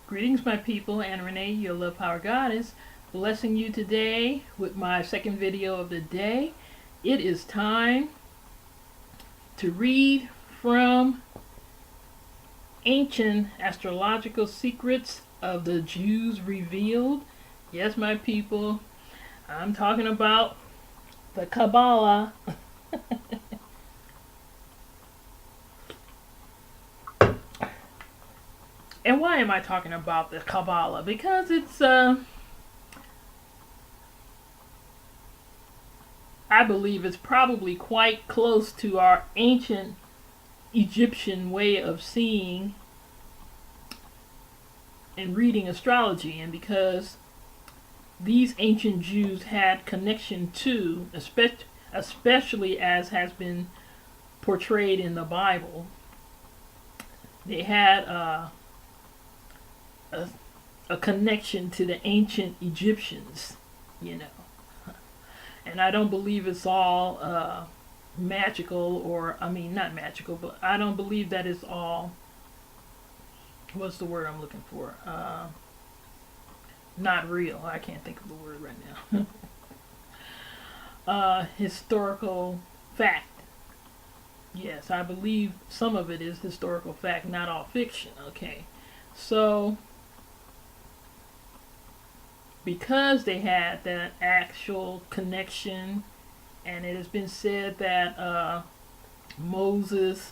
Greetings, my people, and Renee, your love power goddess, blessing you today with my second video of the day. It is time to read from Ancient Astrological Secrets of the Jews Revealed. Yes, my people, I'm talking about the Kabbalah. And why am I talking about the Kabbalah? Because it's, I believe it's probably quite close to our ancient Egyptian way of seeing and reading astrology. And because these ancient Jews had connection to, especially as has been portrayed in the Bible, they had a connection to the ancient Egyptians, you know. And I don't believe it's all magical, or, I mean, not magical, but I don't believe that it's all, what's the word I'm looking for? Not real. I can't think of the word right now. Historical fact. Yes, I believe some of it is historical fact, not all fiction. Okay. So, because they had that actual connection, and it has been said that Moses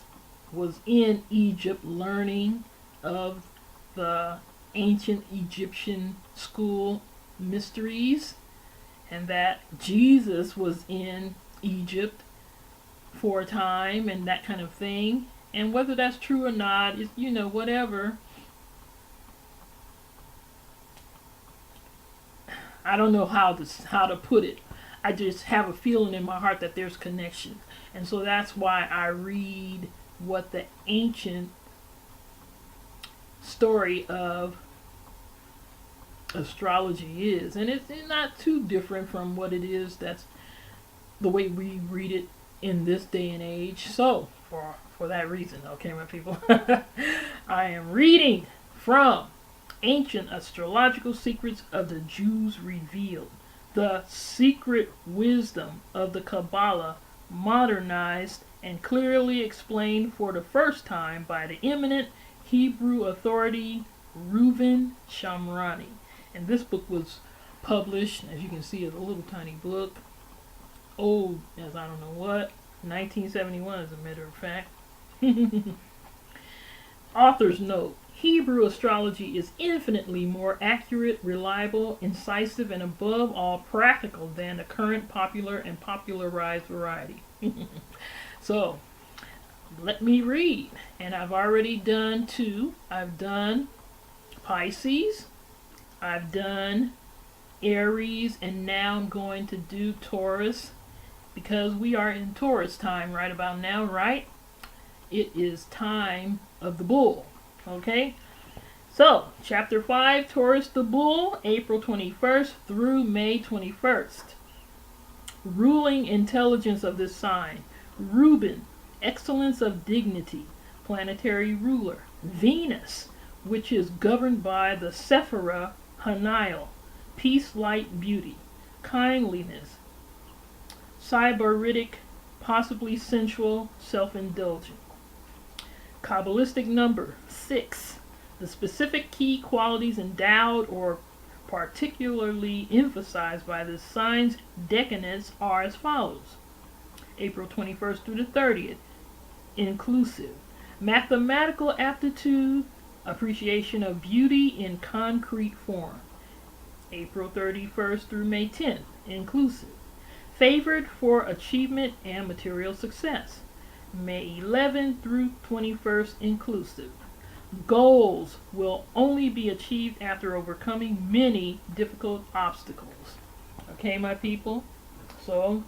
was in Egypt learning of the ancient Egyptian school mysteries, and that Jesus was in Egypt for a time and that kind of thing. And whether that's true or not is, you know, whatever. I don't know how to put it. I just have a feeling in my heart that there's connection. And so that's why I read what the ancient story of astrology is. And it's not too different from what it is that's the way we read it in this day and age. So, for that reason, okay, my people, I am reading from Ancient Astrological Secrets of the Jews Revealed, the secret wisdom of the Kabbalah, modernized and clearly explained for the first time by the eminent Hebrew authority Reuven Shomroni. And this book was published, as you can see, as a little tiny book, old as I don't know what, 1971 as a matter of fact. Author's note: Hebrew astrology is infinitely more accurate, reliable, incisive, and above all practical than the current popular and popularized variety. So, let me read. And I've already done two. I've done Pisces, I've done Aries, and now I'm going to do Taurus, because we are in Taurus time right about now, right? It is time of the bull. Okay, so chapter 5, Taurus the Bull, April 21st through May 21st. Ruling intelligence of this sign: Reuben, excellence of dignity, planetary ruler. Venus, which is governed by the Sephira Hanayel, peace, light, beauty, kindliness, sybaritic, possibly sensual, self-indulgent. Kabalistic number 6. The specific key qualities endowed or particularly emphasized by this sign's decanates are as follows. April 21st through the 30th, inclusive. Mathematical aptitude, appreciation of beauty in concrete form. April 31st through May 10th, inclusive. Favored for achievement and material success. May 11th through 21st, inclusive. Goals will only be achieved after overcoming many difficult obstacles. Okay, my people? So,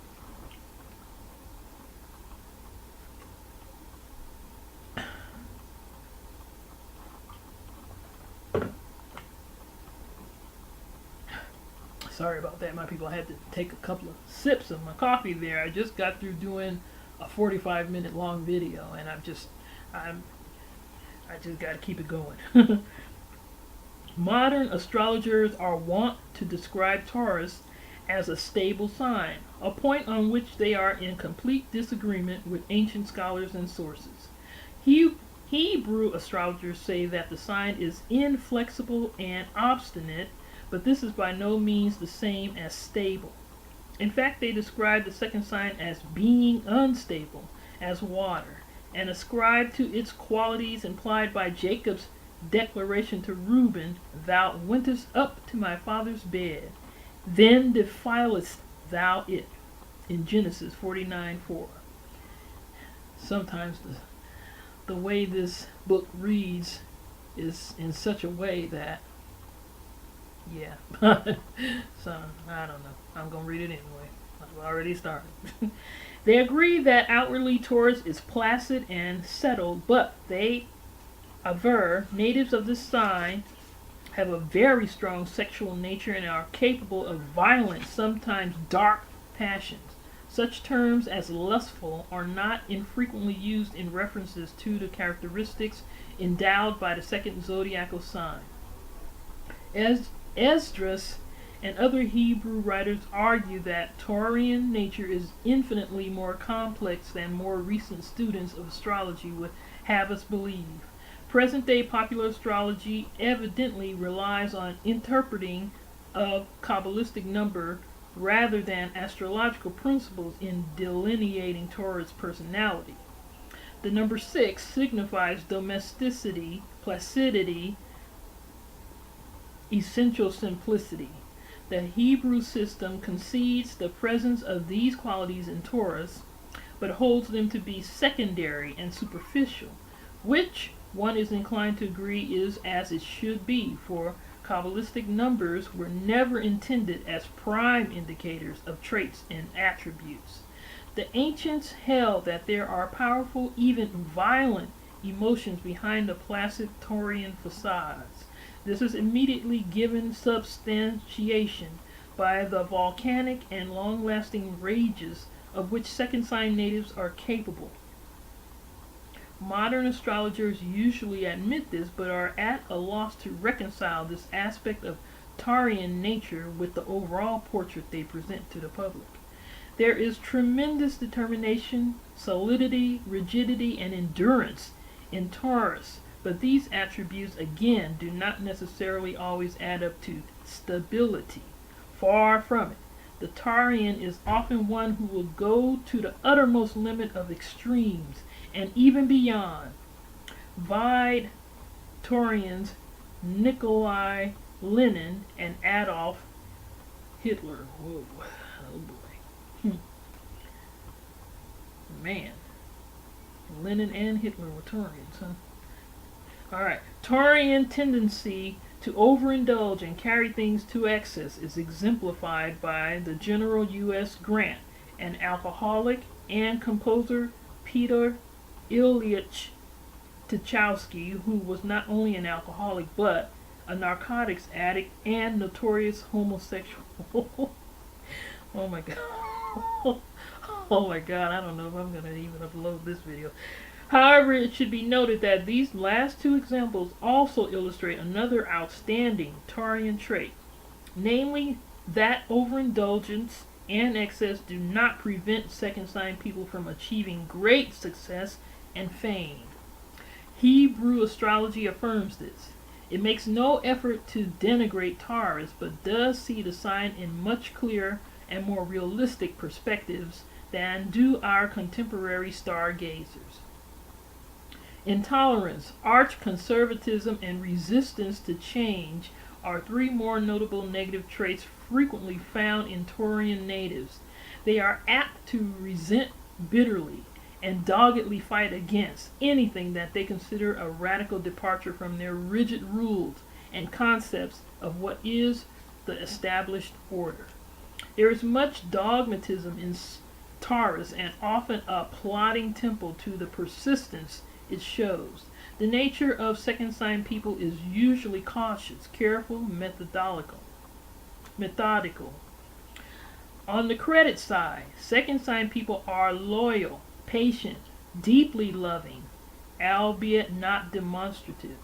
sorry about that, my people. I had to take a couple of sips of my coffee there. I just got through doing a 45-minute long video, and I just got to keep it going. Modern astrologers are wont to describe Taurus as a stable sign, a point on which they are in complete disagreement with ancient scholars and sources. Hebrew astrologers say that the sign is inflexible and obstinate, but this is by no means the same as stable. In fact, they describe the second sign as being unstable, as water, and ascribe to its qualities implied by Jacob's declaration to Reuben, "Thou wentest up to my father's bed, then defilest thou it," in Genesis 49:4. Sometimes the way this book reads is in such a way that, yeah. So, I don't know. I'm going to read it anyway. I've already started. They agree that outwardly Taurus is placid and settled, but they aver natives of this sign have a very strong sexual nature and are capable of violent, sometimes dark passions. Such terms as lustful are not infrequently used in references to the characteristics endowed by the second zodiacal sign. As Esdras and other Hebrew writers argue that Taurian nature is infinitely more complex than more recent students of astrology would have us believe. Present-day popular astrology evidently relies on interpreting of Kabalistic number rather than astrological principles in delineating Taurus' personality. The number 6 signifies domesticity, placidity, essential simplicity. The Hebrew system concedes the presence of these qualities in Taurus, but holds them to be secondary and superficial, which one is inclined to agree is as it should be, for Kabbalistic numbers were never intended as prime indicators of traits and attributes. The ancients held that there are powerful, even violent, emotions behind the placid Taurian facades. This is immediately given substantiation by the volcanic and long-lasting rages of which second sign natives are capable. Modern astrologers usually admit this, but are at a loss to reconcile this aspect of Taurian nature with the overall portrait they present to the public. There is tremendous determination, solidity, rigidity, and endurance in Taurus, but these attributes again do not necessarily always add up to stability. Far from it. The Taurian is often one who will go to the uttermost limit of extremes and even beyond. Vide Taureans Nikolai Lenin and Adolf Hitler. Whoa, oh boy. Man, Lenin and Hitler were Taurians, huh? Alright, Taurian tendency to overindulge and carry things to excess is exemplified by the General U.S. Grant, an alcoholic, and composer Peter Ilyich Tchaikovsky, who was not only an alcoholic but a narcotics addict and notorious homosexual. Oh my god. Oh my god, I don't know if I'm going to even upload this video. However, it should be noted that these last two examples also illustrate another outstanding Taurian trait, namely that overindulgence and excess do not prevent second sign people from achieving great success and fame. Hebrew astrology affirms this. It makes no effort to denigrate Taurus, but does see the sign in much clearer and more realistic perspectives than do our contemporary stargazers. Intolerance, arch conservatism, and resistance to change are three more notable negative traits frequently found in Taurian natives. They are apt to resent bitterly and doggedly fight against anything that they consider a radical departure from their rigid rules and concepts of what is the established order. There is much dogmatism in Taurus and often a plodding temper to the persistence it shows. The nature of second sign people is usually cautious, careful, methodical. On the credit side, second sign people are loyal, patient, deeply loving, albeit not demonstrative.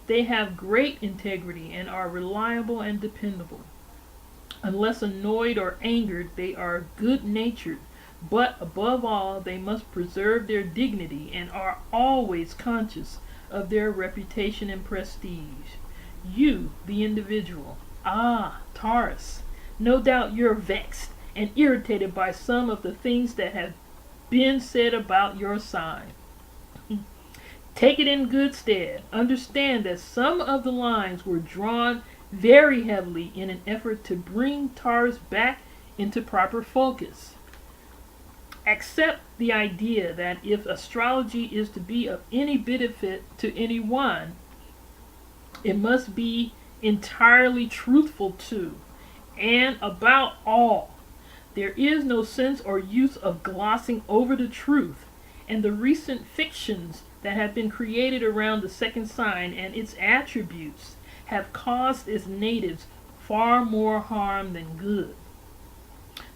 They have great integrity and are reliable and dependable. Unless annoyed or angered, they are good-natured, but above all, they must preserve their dignity and are always conscious of their reputation and prestige. You, the individual, Taurus, no doubt you're vexed and irritated by some of the things that have been said about your sign. Take it in good stead. Understand that some of the lines were drawn very heavily in an effort to bring Taurus back into proper focus. Accept the idea that if astrology is to be of any benefit to anyone, it must be entirely truthful to, and about all. There is no sense or use of glossing over the truth, and the recent fictions that have been created around the second sign and its attributes have caused its natives far more harm than good.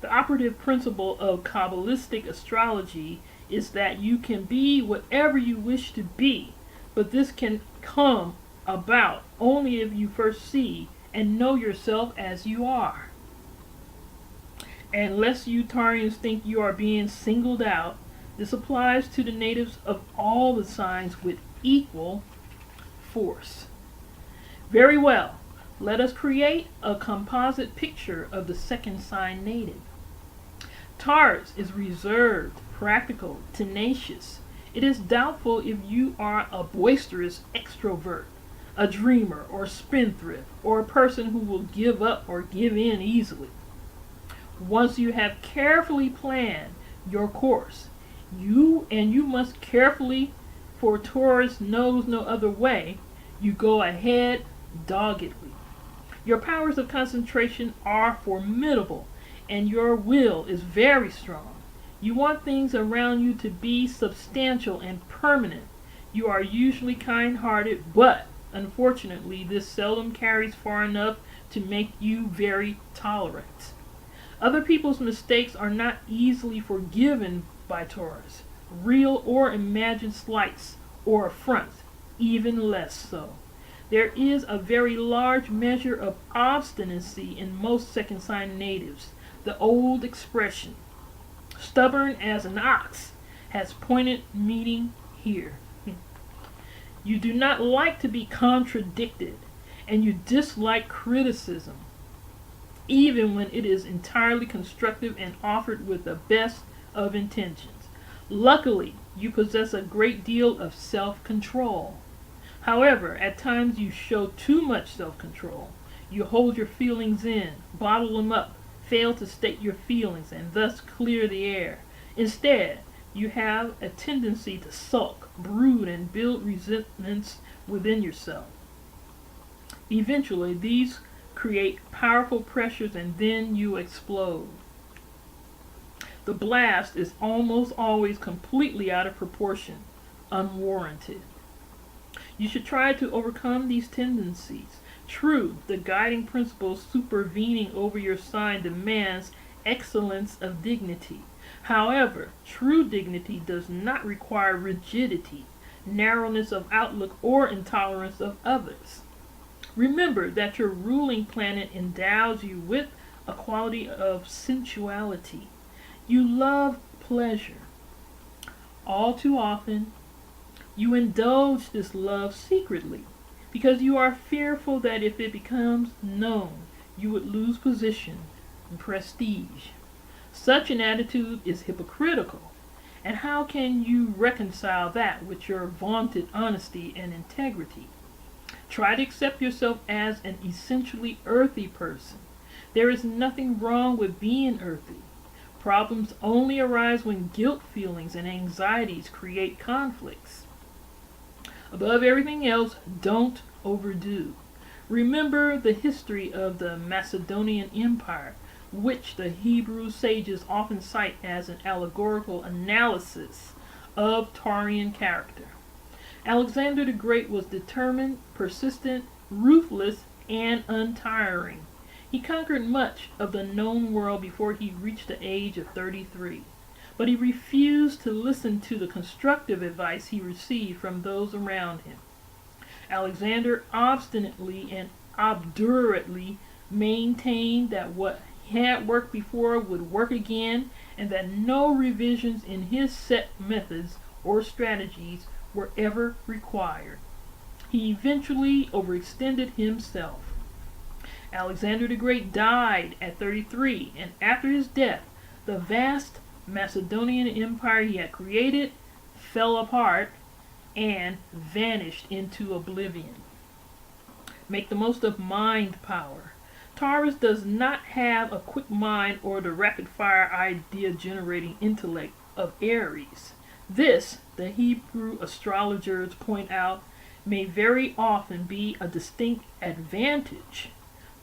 The operative principle of Kabalistic astrology is that you can be whatever you wish to be, but this can come about only if you first see and know yourself as you are. Unless you Taureans think you are being singled out, this applies to the natives of all the signs with equal force. Very well, let us create a composite picture of the second sign native. Taurus is reserved, practical, tenacious. It is doubtful if you are a boisterous extrovert, a dreamer or spendthrift, or a person who will give up or give in easily. Once you have carefully planned your course, you must carefully, for Taurus knows no other way, you go ahead doggedly. Your powers of concentration are formidable, and your will is very strong. You want things around you to be substantial and permanent. You are usually kind-hearted, but unfortunately this seldom carries far enough to make you very tolerant. Other people's mistakes are not easily forgiven by Taurus, real or imagined slights or affronts, even less so. There is a very large measure of obstinacy in most second sign natives. The old expression, stubborn as an ox, has pointed meaning here. You do not like to be contradicted, and you dislike criticism, even when it is entirely constructive and offered with the best of intentions. Luckily, you possess a great deal of self-control. However, at times you show too much self-control. You hold your feelings in, bottle them up, fail to state your feelings, and thus clear the air. Instead, you have a tendency to sulk, brood, and build resentments within yourself. Eventually, these create powerful pressures, and then you explode. The blast is almost always completely out of proportion, unwarranted. You should try to overcome these tendencies. True, the guiding principle supervening over your sign demands excellence of dignity. However, true dignity does not require rigidity, narrowness of outlook, or intolerance of others. Remember that your ruling planet endows you with a quality of sensuality. You love pleasure. All too often, you indulge this love secretly, because you are fearful that if it becomes known, you would lose position and prestige. Such an attitude is hypocritical, and how can you reconcile that with your vaunted honesty and integrity? Try to accept yourself as an essentially earthy person. There is nothing wrong with being earthy. Problems only arise when guilt feelings and anxieties create conflicts. Above everything else, don't overdo. Remember the history of the Macedonian Empire, which the Hebrew sages often cite as an allegorical analysis of Taurian character. Alexander the Great was determined, persistent, ruthless, and untiring. He conquered much of the known world before he reached the age of 33, but he refused to listen to the constructive advice he received from those around him. Alexander obstinately and obdurately maintained that what had worked before would work again, and that no revisions in his set methods or strategies were ever required. He eventually overextended himself. Alexander the Great died at 33, and after his death, the vast Macedonian empire he had created fell apart and vanished into oblivion. Make the most of mind power. Taurus does not have a quick mind or the rapid-fire idea-generating intellect of Aries. This, the Hebrew astrologers point out, may very often be a distinct advantage.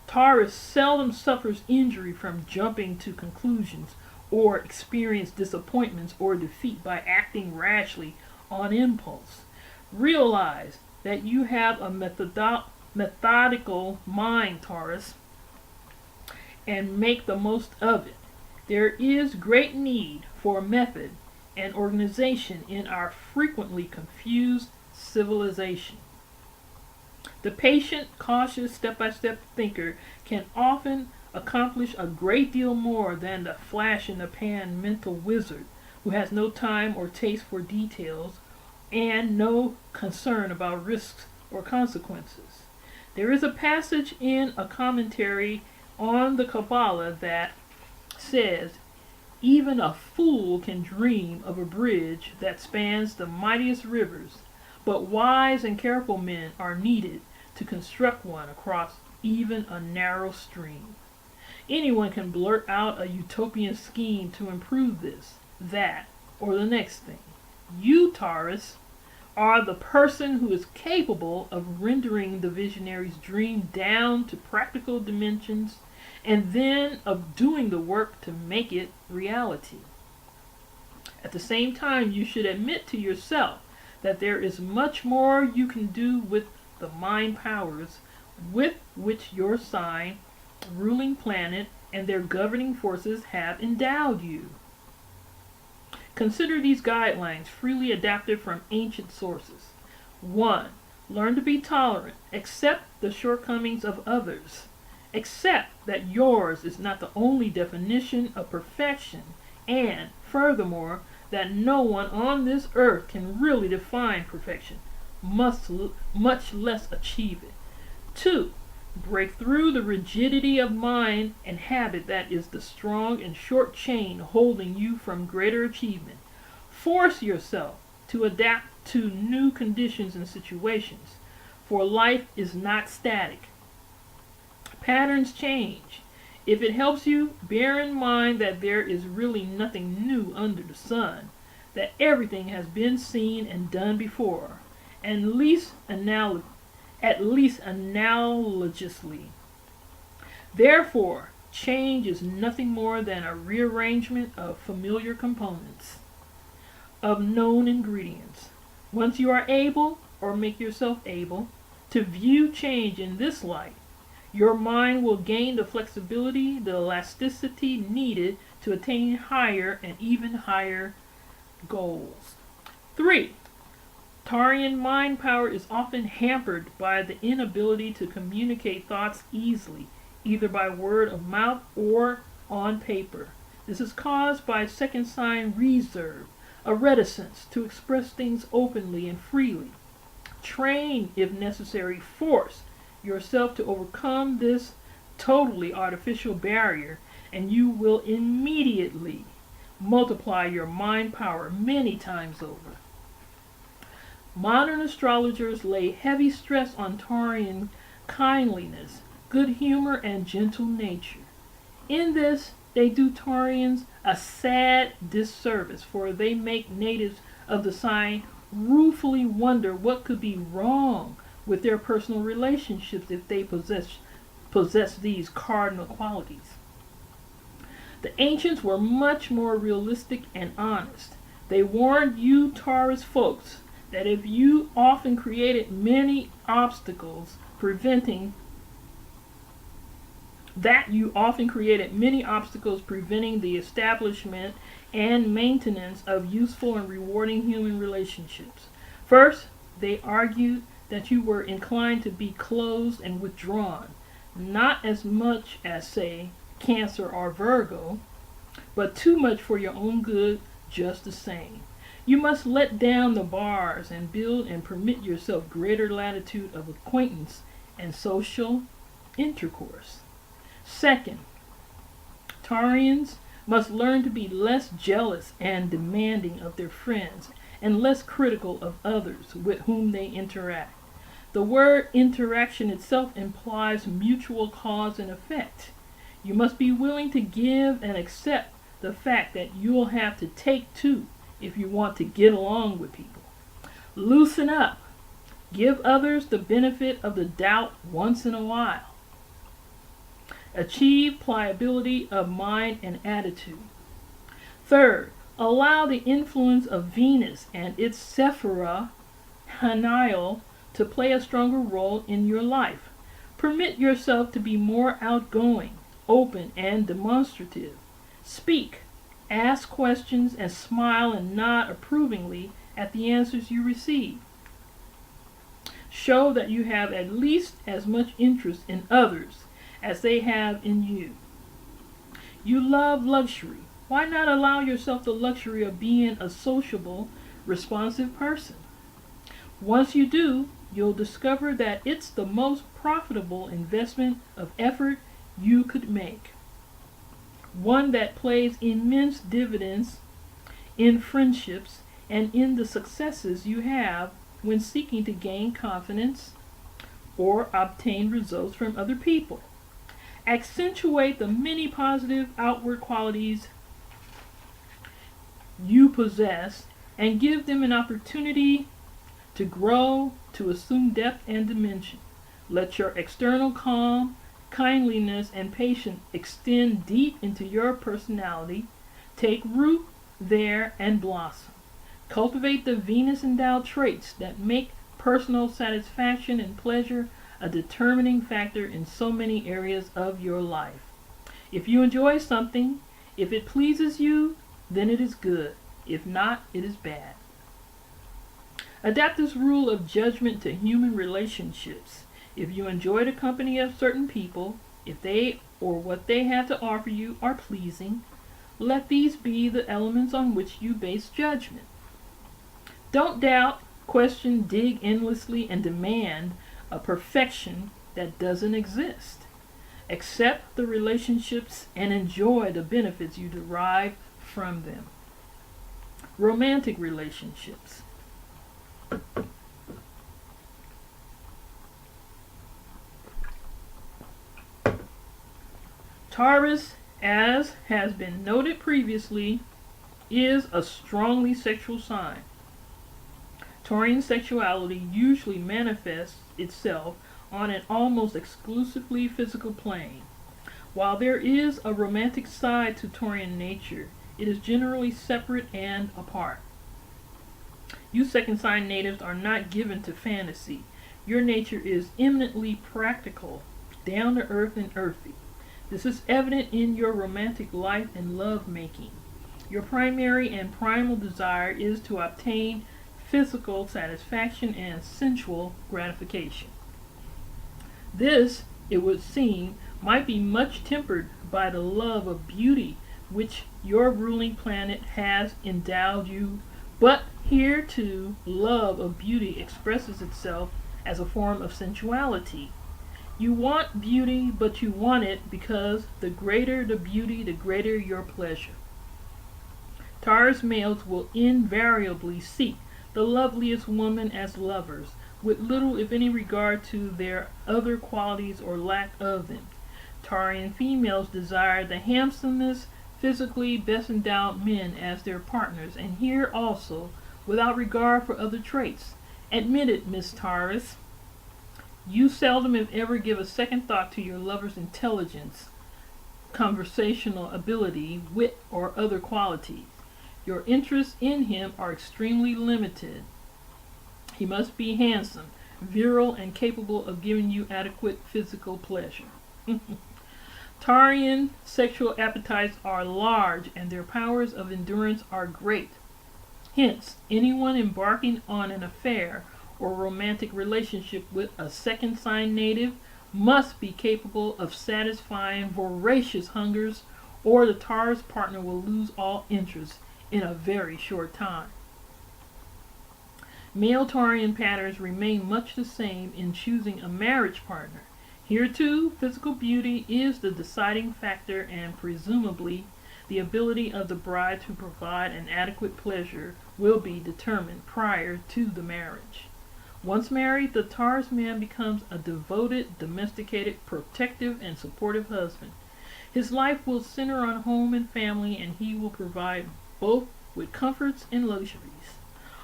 Taurus seldom suffers injury from jumping to conclusions or experience disappointments or defeat by acting rashly on impulse. Realize that you have a methodical mind, Taurus, and make the most of it. There is great need for method and organization in our frequently confused civilization. The patient, cautious, step-by-step thinker can often accomplish a great deal more than the flash-in-the-pan mental wizard who has no time or taste for details and no concern about risks or consequences. There is a passage in a commentary on the Kabbalah that says, "Even a fool can dream of a bridge that spans the mightiest rivers, but wise and careful men are needed to construct one across even a narrow stream." Anyone can blurt out a utopian scheme to improve this, that, or the next thing. You, Taurus, are the person who is capable of rendering the visionary's dream down to practical dimensions and then of doing the work to make it reality. At the same time, you should admit to yourself that there is much more you can do with the mind powers with which your sign, ruling planet, and their governing forces have endowed you. Consider these guidelines freely adapted from ancient sources. 1. Learn to be tolerant. Accept the shortcomings of others. Accept that yours is not the only definition of perfection, and, furthermore, that no one on this earth can really define perfection, much less achieve it. 2. Break through the rigidity of mind and habit that is the strong and short chain holding you from greater achievement. Force yourself to adapt to new conditions and situations, for life is not static. Patterns change. If it helps you, bear in mind that there is really nothing new under the sun, that everything has been seen and done before, at least analogously. Therefore, change is nothing more than a rearrangement of familiar components, of known ingredients. Once you are able, or make yourself able, to view change in this light, your mind will gain the flexibility, the elasticity needed to attain higher and even higher goals. 3. Taurian mind power is often hampered by the inability to communicate thoughts easily, either by word of mouth or on paper. This is caused by second sign reserve, a reticence to express things openly and freely. Train, if necessary, force yourself to overcome this totally artificial barrier, and you will immediately multiply your mind power many times over. Modern astrologers lay heavy stress on Taurian kindliness, good humor, and gentle nature. In this, they do Taurians a sad disservice, for they make natives of the sign ruefully wonder what could be wrong with their personal relationships if they possess these cardinal qualities. The ancients were much more realistic and honest. They warned you Taurus folks that you often created many obstacles preventing the establishment and maintenance of useful and rewarding human relationships. First, they argued that you were inclined to be closed and withdrawn, not as much as, say, Cancer or Virgo, but too much for your own good just the same. You must let down the bars and build and permit yourself greater latitude of acquaintance and social intercourse. Second, Taureans must learn to be less jealous and demanding of their friends and less critical of others with whom they interact. The word interaction itself implies mutual cause and effect. You must be willing to give and accept the fact that you'll have to take too if you want to get along with people. Loosen up. Give others the benefit of the doubt once in a while. Achieve pliability of mind and attitude. Third, allow the influence of Venus and its Sephira, Haniel, to play a stronger role in your life. Permit yourself to be more outgoing, open, and demonstrative. Speak, ask questions, and smile and nod approvingly at the answers you receive. Show that you have at least as much interest in others as they have in you. You love luxury. Why not allow yourself the luxury of being a sociable, responsive person? Once you do, you'll discover that it's the most profitable investment of effort you could make. One that pays immense dividends in friendships and in the successes you have when seeking to gain confidence or obtain results from other people. Accentuate the many positive outward qualities you possess and give them an opportunity to grow, to assume depth and dimension. Let your external calm, kindliness, and patience extend deep into your personality, take root there, and blossom. Cultivate the Venus-endowed traits that make personal satisfaction and pleasure a determining factor in so many areas of your life. If you enjoy something, if it pleases you, then it is good. If not, it is bad. Adapt this rule of judgment to human relationships. If you enjoy the company of certain people, if they or what they have to offer you are pleasing, let these be the elements on which you base judgment. Don't doubt, question, dig endlessly, and demand a perfection that doesn't exist. Accept the relationships and enjoy the benefits you derive from them. Romantic relationships. Taurus, as has been noted previously, is a strongly sexual sign. Taurian sexuality usually manifests itself on an almost exclusively physical plane. While there is a romantic side to Taurian nature, it is generally separate and apart. You second sign natives are not given to fantasy. Your nature is eminently practical, down to earth and earthy. This is evident in your romantic life and love making. Your primary and primal desire is to obtain physical satisfaction and sensual gratification. This, it would seem, might be much tempered by the love of beauty which your ruling planet has endowed you, but here too, love of beauty expresses itself as a form of sensuality. You want beauty, but you want it because the greater the beauty, the greater your pleasure. Taurus males will invariably seek the loveliest woman as lovers, with little if any regard to their other qualities or lack of them. Taurian females desire the handsomest, physically best endowed men as their partners, and here also, without regard for other traits. Admit it, Miss Taurus. You seldom if ever give a second thought to your lover's intelligence, conversational ability, wit, or other qualities. Your interests in him are extremely limited. He must be handsome, virile, and capable of giving you adequate physical pleasure. Taurian sexual appetites are large and their powers of endurance are great. Hence, anyone embarking on an affair or romantic relationship with a second sign native must be capable of satisfying voracious hungers, or the Taurus partner will lose all interest in a very short time. Male Taurian patterns remain much the same in choosing a marriage partner. Here too, physical beauty is the deciding factor, and presumably the ability of the bride to provide an adequate pleasure will be determined prior to the marriage. Once married, the Taurus man becomes a devoted, domesticated, protective, and supportive husband. His life will center on home and family, and he will provide both with comforts and luxuries.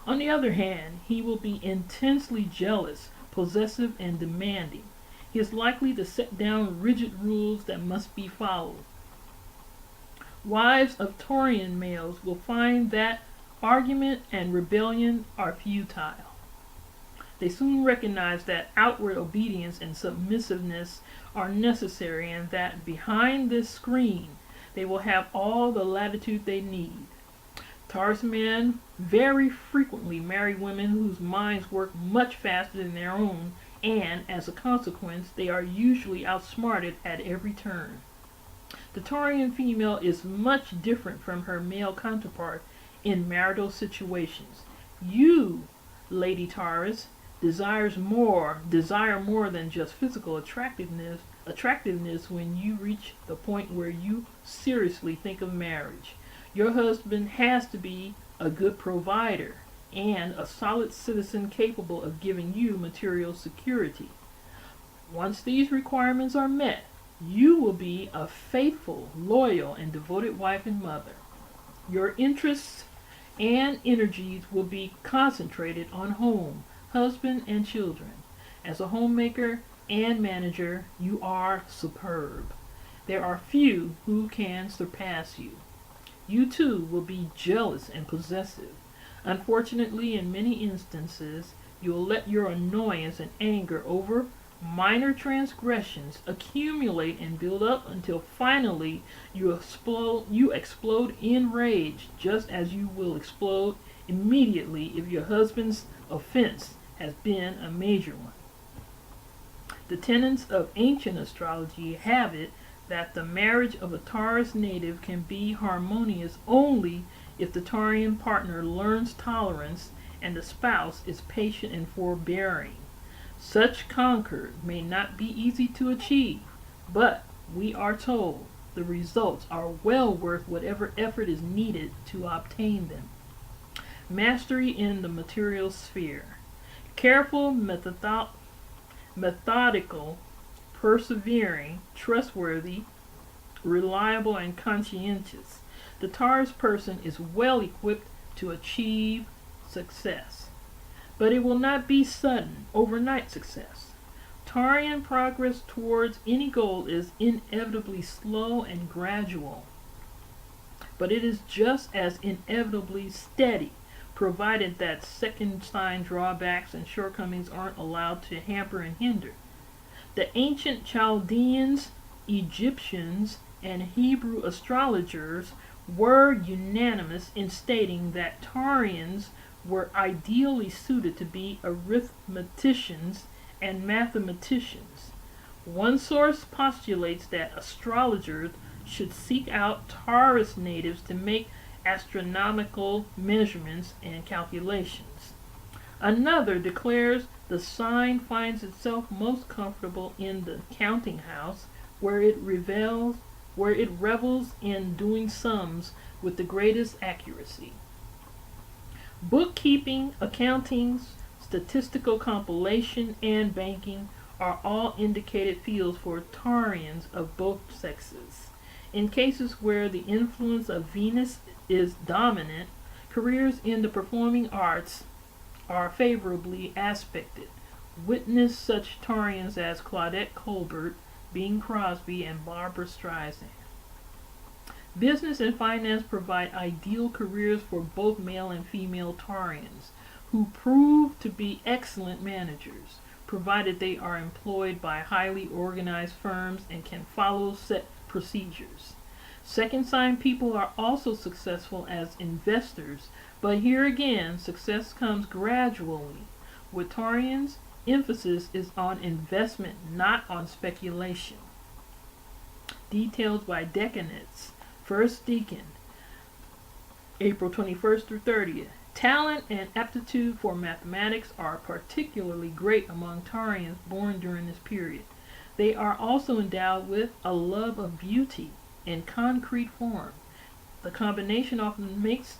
On the other hand, he will be intensely jealous, possessive, and demanding. He is likely to set down rigid rules that must be followed. Wives of Taurian males will find that argument and rebellion are futile. They soon recognize that outward obedience and submissiveness are necessary, and that behind this screen they will have all the latitude they need. Taurus men very frequently marry women whose minds work much faster than their own, and as a consequence, they are usually outsmarted at every turn. The Taurian female is much different from her male counterpart in marital situations. You, Lady Taurus, desire more than just physical attractiveness when you reach the point where you seriously think of marriage. Your husband has to be a good provider and a solid citizen capable of giving you material security. Once these requirements are met, you will be a faithful, loyal, and devoted wife and mother. Your interests and energies will be concentrated on home, husband, and children. As a homemaker and manager, you are superb. There are few who can surpass you. You too will be jealous and possessive. Unfortunately, in many instances, you will let your annoyance and anger over minor transgressions accumulate and build up until finally you explode in rage, just as you will explode immediately if your husband's offense has been a major one. The tenets of ancient astrology have it that the marriage of a Taurus native can be harmonious only if the Taurian partner learns tolerance and the spouse is patient and forbearing. Such concord may not be easy to achieve, but we are told the results are well worth whatever effort is needed to obtain them. Mastery in the material sphere. Careful, methodical, persevering, trustworthy, reliable, and conscientious. The Taurus person is well equipped to achieve success. But it will not be sudden, overnight success. Taurian progress towards any goal is inevitably slow and gradual. But it is just as inevitably steady, provided that second sign drawbacks and shortcomings aren't allowed to hamper and hinder. The ancient Chaldeans, Egyptians, and Hebrew astrologers were unanimous in stating that Taurians were ideally suited to be arithmeticians and mathematicians. One source postulates that astrologers should seek out Taurus natives to make astronomical measurements and calculations. Another declares the sign finds itself most comfortable in the counting house, where it revels in doing sums with the greatest accuracy. Bookkeeping, accounting, statistical compilation, and banking are all indicated fields for Taurians of both sexes. In cases where the influence of Venus is dominant, careers in the performing arts are favorably aspected. Witness such Taurians as Claudette Colbert, Bing Crosby, and Barbara Streisand. Business and finance provide ideal careers for both male and female Taurians, who prove to be excellent managers, provided they are employed by highly organized firms and can follow set procedures. Second sign people are also successful as investors, but here again, success comes gradually. With Taureans, emphasis is on investment, not on speculation. Details by Decanates. First Decan, April 21st through 30th. Talent and aptitude for mathematics are particularly great among Taureans born during this period. They are also endowed with a love of beauty in concrete form. The combination often makes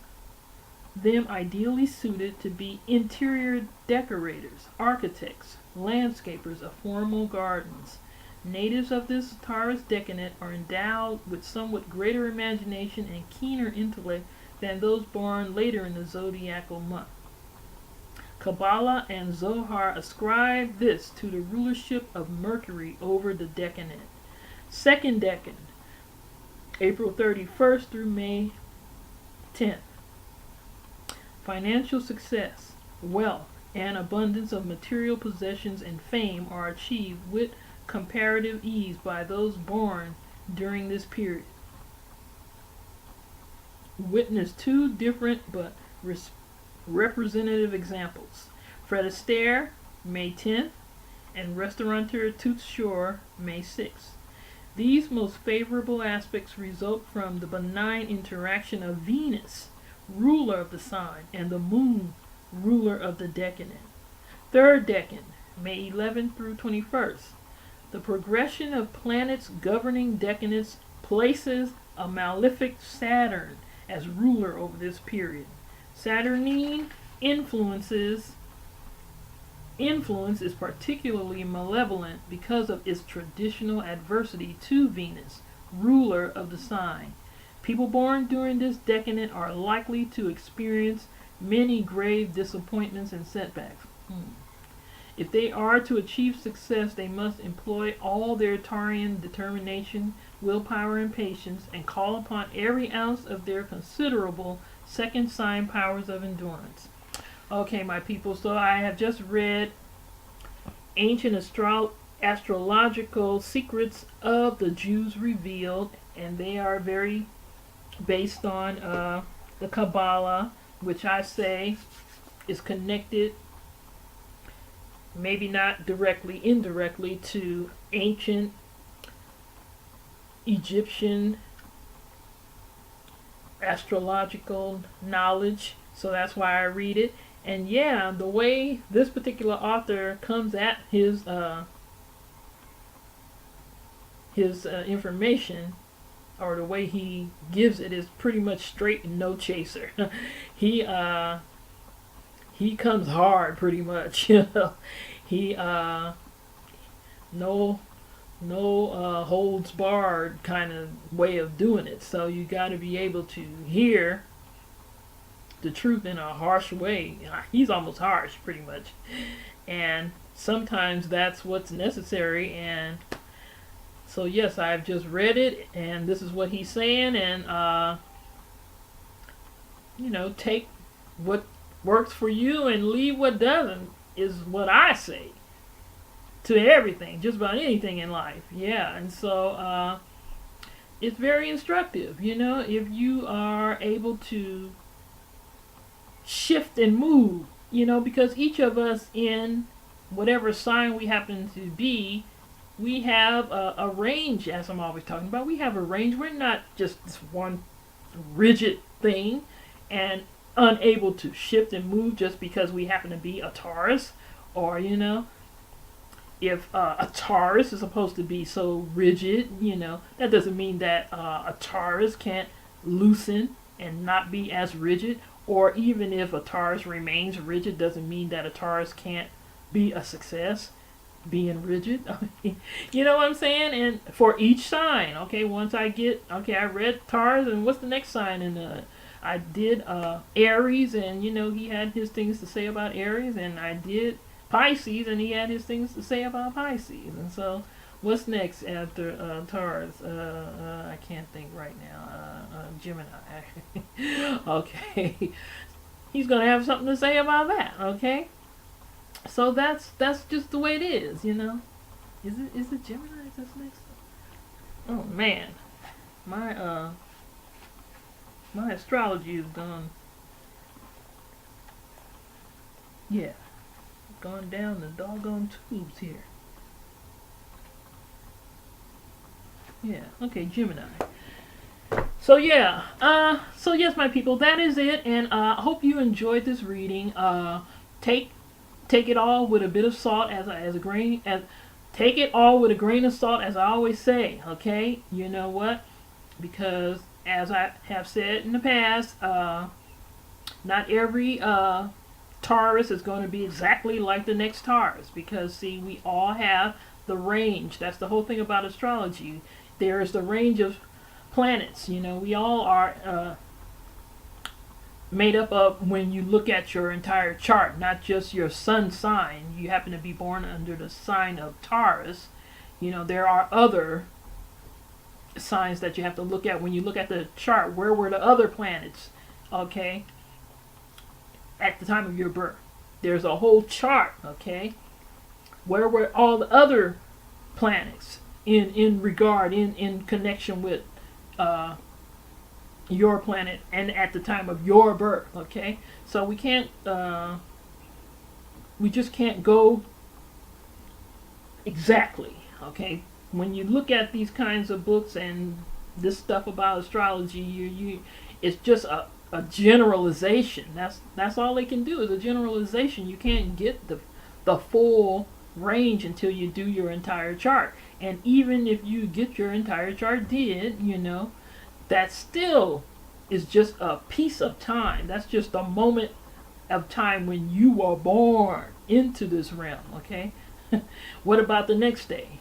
them ideally suited to be interior decorators, architects, landscapers of formal gardens. Natives of this Taurus decanate are endowed with somewhat greater imagination and keener intellect than those born later in the zodiacal month. Kabbalah and Zohar ascribe this to the rulership of Mercury over the decanate. Second decan, April 31st through May 10th. Financial success, wealth, and abundance of material possessions and fame are achieved with comparative ease by those born during this period. Witness two different but representative examples. Fred Astaire, May 10th, and restaurateur Toots Shore, May 6th. These most favorable aspects result from the benign interaction of Venus, ruler of the sign, and the moon, ruler of the decanate. Third decan, May 11th through 21st. The progression of planets governing decanates places a malefic Saturn as ruler over this period. Saturnine influence is particularly malevolent because of its traditional adversity to Venus, ruler of the sign. People born during this decanate are likely to experience many grave disappointments and setbacks. If they are to achieve success, they must employ all their Taurian determination, willpower, and patience, and call upon every ounce of their considerable second sign powers of endurance. Okay, my people, so I have just read Ancient Astrological Secrets of the Jews Revealed, and they are very based on the Kabbalah, which I say is connected, maybe not directly, indirectly, to ancient Egyptian astrological knowledge. So that's why I read it. And yeah, the way this particular author comes at his information, or the way he gives it, is pretty much straight and no chaser. he comes hard, pretty much. He no holds barred kind of way of doing it. So you got to be able to hear the truth in a harsh way. He's almost harsh, pretty much, and sometimes that's what's necessary. And so yes, I've just read it, and this is what he's saying, and take what works for you and leave what doesn't, is what I say to everything, just about anything in life. Yeah, and so it's very instructive, if you are able to shift and move, because each of us, in whatever sign we happen to be, we have a range. As I'm always talking about, we have a range. We're not just this one rigid thing and unable to shift and move just because we happen to be a Taurus, or if a Taurus is supposed to be so rigid, that doesn't mean that a Taurus can't loosen and not be as rigid. Or even if a Taurus remains rigid, doesn't mean that a Taurus can't be a success being rigid. You know what I'm saying? And for each sign, once I read Taurus, and what's the next sign? And I did Aries, and he had his things to say about Aries, and I did Pisces, and he had his things to say about Pisces. And so what's next after Taurus? I can't think right now. Gemini. Okay. He's going to have something to say about that, okay? So that's just the way it is, Is it Gemini that's next? Oh man. My astrology is gone. Yeah. Going down the doggone tubes here. Yeah, okay, Gemini. So yeah, so yes, my people, that is it, and I hope you enjoyed this reading. Take it all with a bit of salt, take it all with a grain of salt, as I always say. Okay, you know what? Because as I have said in the past, not every Taurus is going to be exactly like the next Taurus, because see, we all have the range. That's the whole thing about astrology. There is the range of planets. You know, we all are made up of, when you look at your entire chart, not just your sun sign. You happen to be born under the sign of Taurus. You know, there are other signs that you have to look at when you look at the chart. Where were the other planets, okay, at the time of your birth? There's a whole chart, okay? Where were all the other planets in connection with your planet and at the time of your birth, okay? So we just can't go exactly, okay? When you look at these kinds of books and this stuff about astrology, it's just a generalization. That's all they can do, is a generalization. You can't get the full range until you do your entire chart. And even if you get your entire chart did, you know, that still is just a piece of time. That's just a moment of time when you were born into this realm, okay? What about the next day?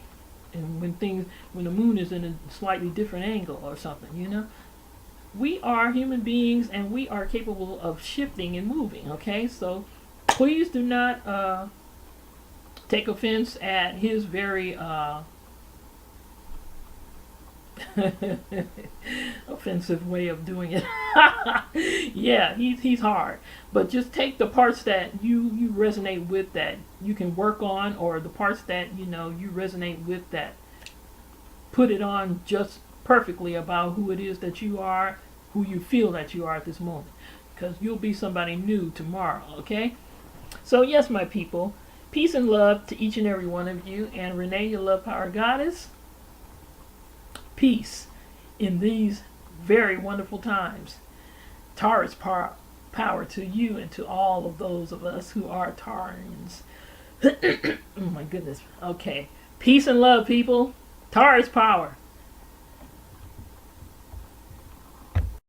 And when the moon is in a slightly different angle or something, you know? We are human beings, and we are capable of shifting and moving, okay? So please do not take offense at his very offensive way of doing it. Yeah, he's hard, but just take the parts that you resonate with, that you can work on, or the parts that you resonate with, that put it on just perfectly about who it is that you are, who you feel that you are at this moment, because you'll be somebody new tomorrow, okay? So yes, my people, peace and love to each and every one of you, and Renee, your love power goddess, peace in these very wonderful times. Taurus power to you and to all of those of us who are Taureans. Oh my goodness. Okay. Peace and love, people. Taurus power.